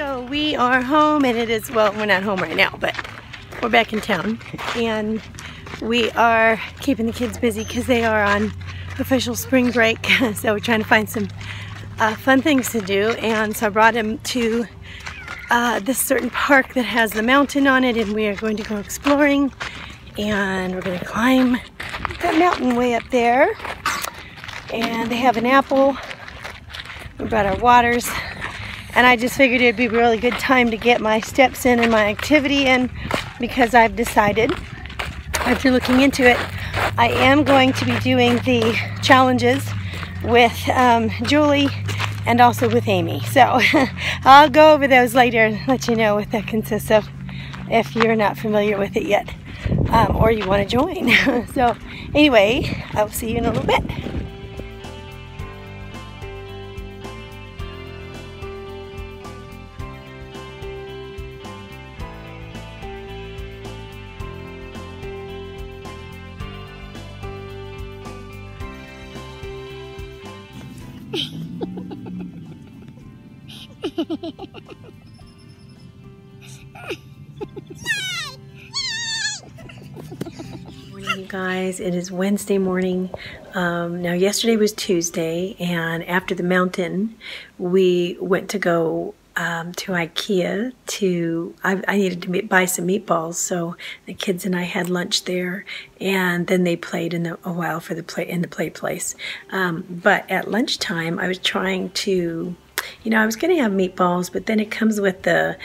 So we are home, and it is, well, we're not home right now, but we're back in town, and we are keeping the kids busy because they are on official spring break. So we're trying to find some fun things to do, and so I brought him to this certain park that has the mountain on it, and we are going to go exploring, and we're going to climb that mountain way up there. And they have an apple. We brought our waters, and I just figured it'd be a really good time to get my steps in and my activity in, because I've decided, after looking into it, I am going to be doing the challenges with Julie and also with Amy. So I'll go over those later and let you know what that consists of if you're not familiar with it yet, or you want to join. So anyway, I'll see you in a little bit. Morning, you guys. It is Wednesday morning. Now yesterday was Tuesday, and after the mountain we went to go to Ikea I needed to buy some meatballs, so the kids and I had lunch there, and then they played a while for in the play place. But at lunchtime I was trying to, I was going to have meatballs, but then it comes with the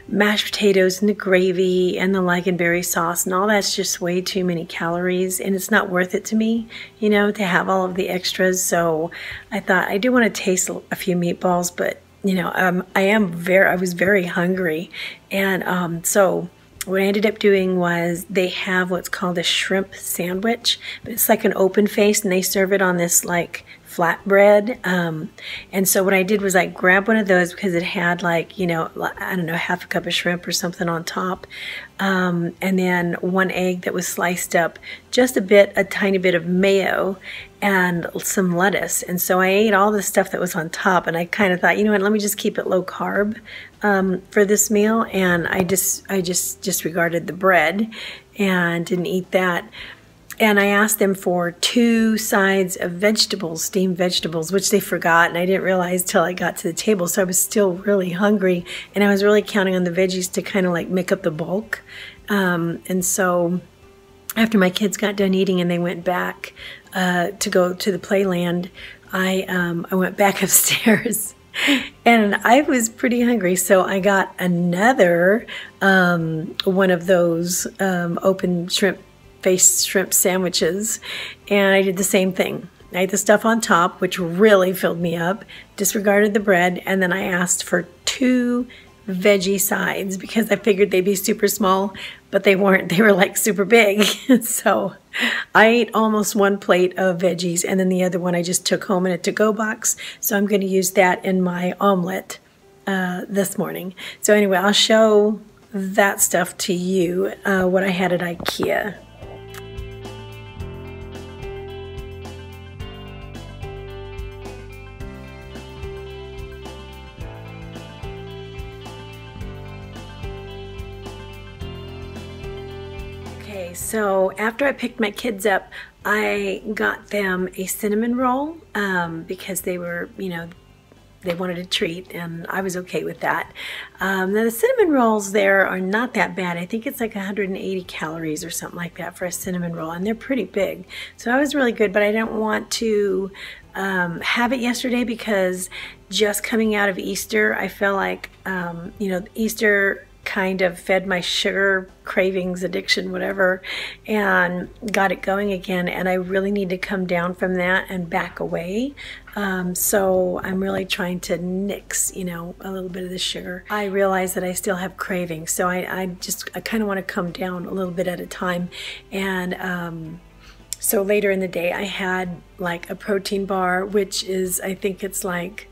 mashed potatoes and the gravy and the lingonberry sauce, and all that's just way too many calories, and it's not worth it to me, to have all of the extras. So I thought I do want to taste a few meatballs, but I was very hungry, and so what I ended up doing was they have what's called a shrimp sandwich, but it's like an open face, and they serve it on this like flatbread. And so what I did was I grabbed one of those because it had like, I don't know, half a cup of shrimp or something on top. And then one egg that was sliced up, just a tiny bit of mayo and some lettuce. And so I ate all the stuff that was on top, and I kind of thought, what, let me just keep it low carb for this meal. And I just disregarded the bread and didn't eat that. And I asked them for 2 sides of vegetables, steamed vegetables, which they forgot, and I didn't realize till I got to the table. So I was still really hungry, and I was really counting on the veggies to kind of like make up the bulk. And so after my kids got done eating and they went back to go to the playland, I went back upstairs. And I was pretty hungry, so I got another one of those open shrimp sandwiches, and I did the same thing. I ate the stuff on top, which really filled me up, disregarded the bread, and then I asked for 2 veggie sides because I figured they'd be super small, but they weren't. They were like super big. So I ate almost 1 plate of veggies, and then the other one I just took home in a to-go box. So I'm going to use that in my omelet this morning. So anyway, I'll show that stuff to you, what I had at Ikea. Okay, so after I picked my kids up, I got them a cinnamon roll because they were, they wanted a treat, and I was okay with that. Now the cinnamon rolls there are not that bad. I think it's like 180 calories or something like that for a cinnamon roll, and they're pretty big. So I was really good, but I didn't want to have it yesterday because just coming out of Easter, I feel like, Easter kind of fed my sugar cravings, addiction, whatever, and got it going again, and I really need to come down from that and back away. So I'm really trying to nix, a little bit of the sugar. I realize that I still have cravings, so I kind of want to come down a little bit at a time. And so later in the day I had like a protein bar, which is, I think it's like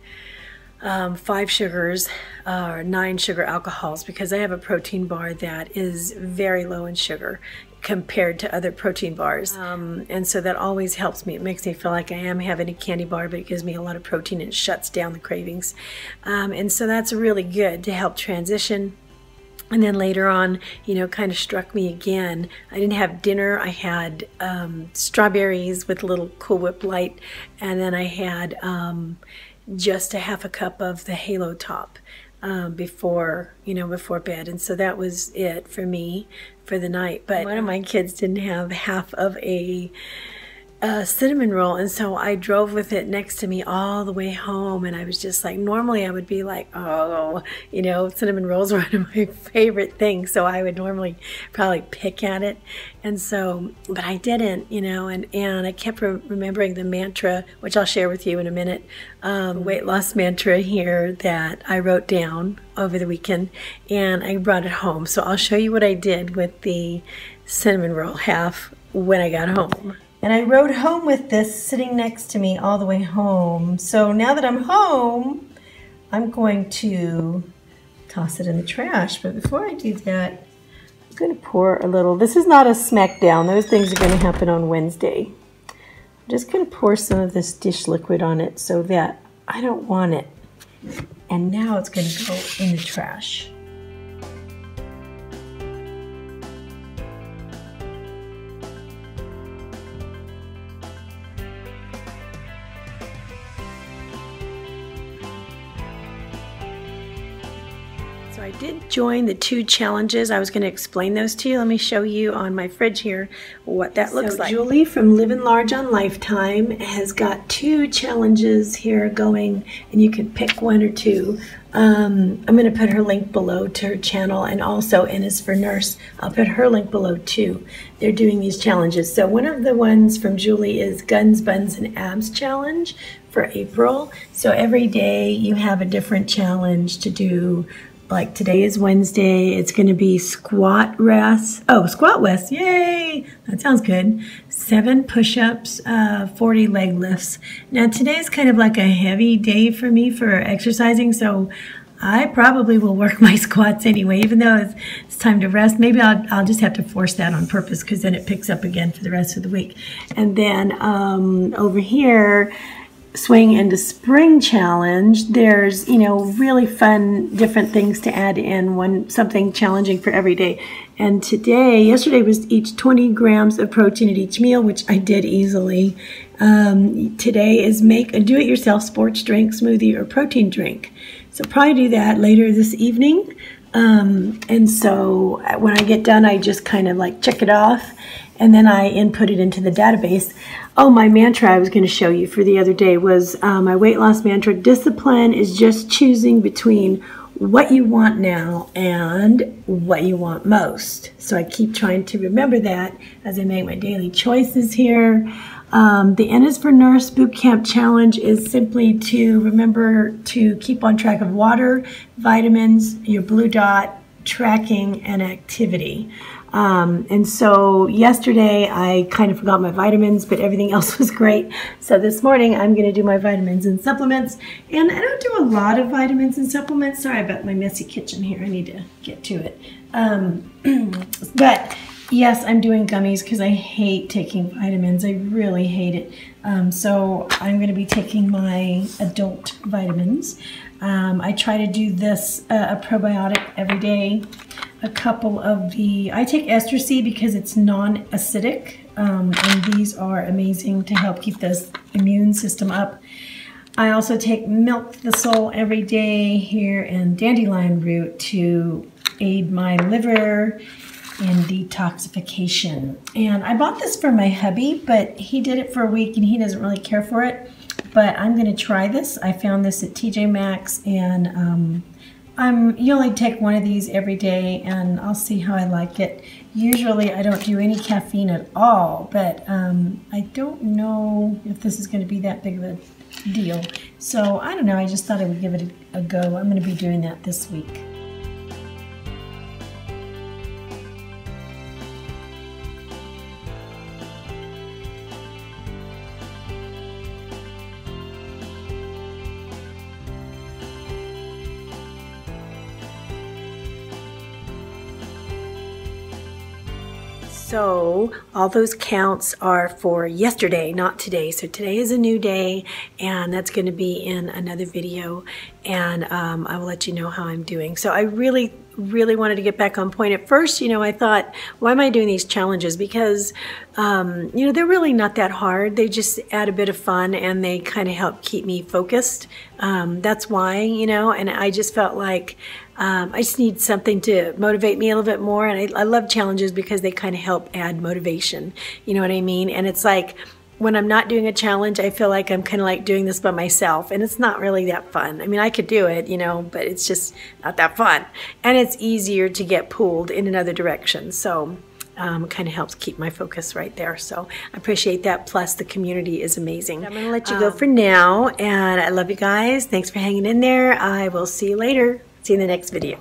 5 sugars or 9 sugar alcohols, because I have a protein bar that is very low in sugar. compared to other protein bars. And so that always helps me. It makes me feel like I am having a candy bar, but it gives me a lot of protein and it shuts down the cravings. And so that's really good to help transition. And then later on, you know, kind of struck me again. I didn't have dinner. I had strawberries with a little Cool Whip Light, and then I had just a half a cup of the Halo Top before bed. And so that was it for me for the night. But one of my kids didn't have half of a cinnamon roll, and so I drove with it next to me all the way home, and I was just like, normally I would be like, oh, you know, cinnamon rolls are one of my favorite things, so I would normally probably pick at it, and so, but I didn't, you know, and I kept remembering the mantra, which I'll share with you in a minute, weight loss mantra here that I wrote down over the weekend, and I brought it home. So I'll show you what I did with the cinnamon roll half when I got home. And I rode home with this sitting next to me all the way home. So now that I'm home, I'm going to toss it in the trash. But before I do that, I'm going to pour a little. This is not a smackdown. Those things are going to happen on Wednesday. I'm just going to pour some of this dish liquid on it so that I don't want it. And now it's going to go in the trash. So I did join the 2 challenges. I was going to explain those to you. Let me show you on my fridge here what that looks like. Julie from Living Large on Lifetime has got 2 challenges here going, and you can pick 1 or 2. I'm going to put her link below to her channel, and also N is for Nurse. I'll put her link below too. They're doing these challenges. So one of the ones from Julie is Guns, Buns, and Abs Challenge for April. So every day you have a different challenge to do. Like today is Wednesday, it's going to be squat rest. Oh, squat rest, yay! That sounds good. 7 push-ups, 40 leg lifts. Now today's kind of like a heavy day for me for exercising, so I probably will work my squats anyway, even though it's time to rest. Maybe I'll just have to force that on purpose because then it picks up again for the rest of the week. And then over here, Swing into Spring Challenge, there's, you know, really fun different things to add in, something challenging for every day. And yesterday was each 20 grams of protein at each meal, which I did easily. Today is make a do-it-yourself sports drink, smoothie, or protein drink. So probably do that later this evening. And so when I get done, I just kind of like check it off, and then I input it into the database. Oh, my mantra I was going to show you for the other day was my weight loss mantra. Discipline is just choosing between what you want now and what you want most. So I keep trying to remember that as I make my daily choices here. The N is for Nurse Bootcamp Challenge is simply to remember to keep on track of water, vitamins, your blue dot, tracking, and activity. And so yesterday I kind of forgot my vitamins, but everything else was great. So this morning I'm going to do my vitamins and supplements. And I don't do a lot of vitamins and supplements. Sorry about my messy kitchen here. I need to get to it. But yes, I'm doing gummies because I hate taking vitamins. I really hate it. So I'm going to be taking my adult vitamins. I try to do this, a probiotic every day. A couple of I take Ester C because it's non-acidic, and these are amazing to help keep the immune system up. I also take Milk the Soul every day here and dandelion root to aid my liver in detoxification. And I bought this for my hubby, but he did it for a week and he doesn't really care for it. But I'm going to try this. I found this at TJ Maxx, and you only take 1 of these every day, and I'll see how I like it. Usually I don't do any caffeine at all, but I don't know if this is going to be that big of a deal. So I don't know, I just thought I would give it a go. I'm going to be doing that this week. So all those counts are for yesterday, not today. So today is a new day, and that's going to be in another video, and I will let you know how I'm doing. So I really wanted to get back on point. At first, you know, I thought, why am I doing these challenges? Because, you know, they're really not that hard. They just add a bit of fun, and they kind of help keep me focused. That's why, you know, and I just felt like I just need something to motivate me a little bit more. And I love challenges because they kind of help add motivation. You know what I mean? And it's like, when I'm not doing a challenge, I feel like I'm kind of like doing this by myself, and it's not really that fun. I mean, I could do it, you know, but it's just not that fun. And it's easier to get pulled in another direction. So it kind of helps keep my focus right there. So I appreciate that. Plus, the community is amazing. I'm going to let you go for now, and I love you guys. Thanks for hanging in there. I will see you later. See you in the next video.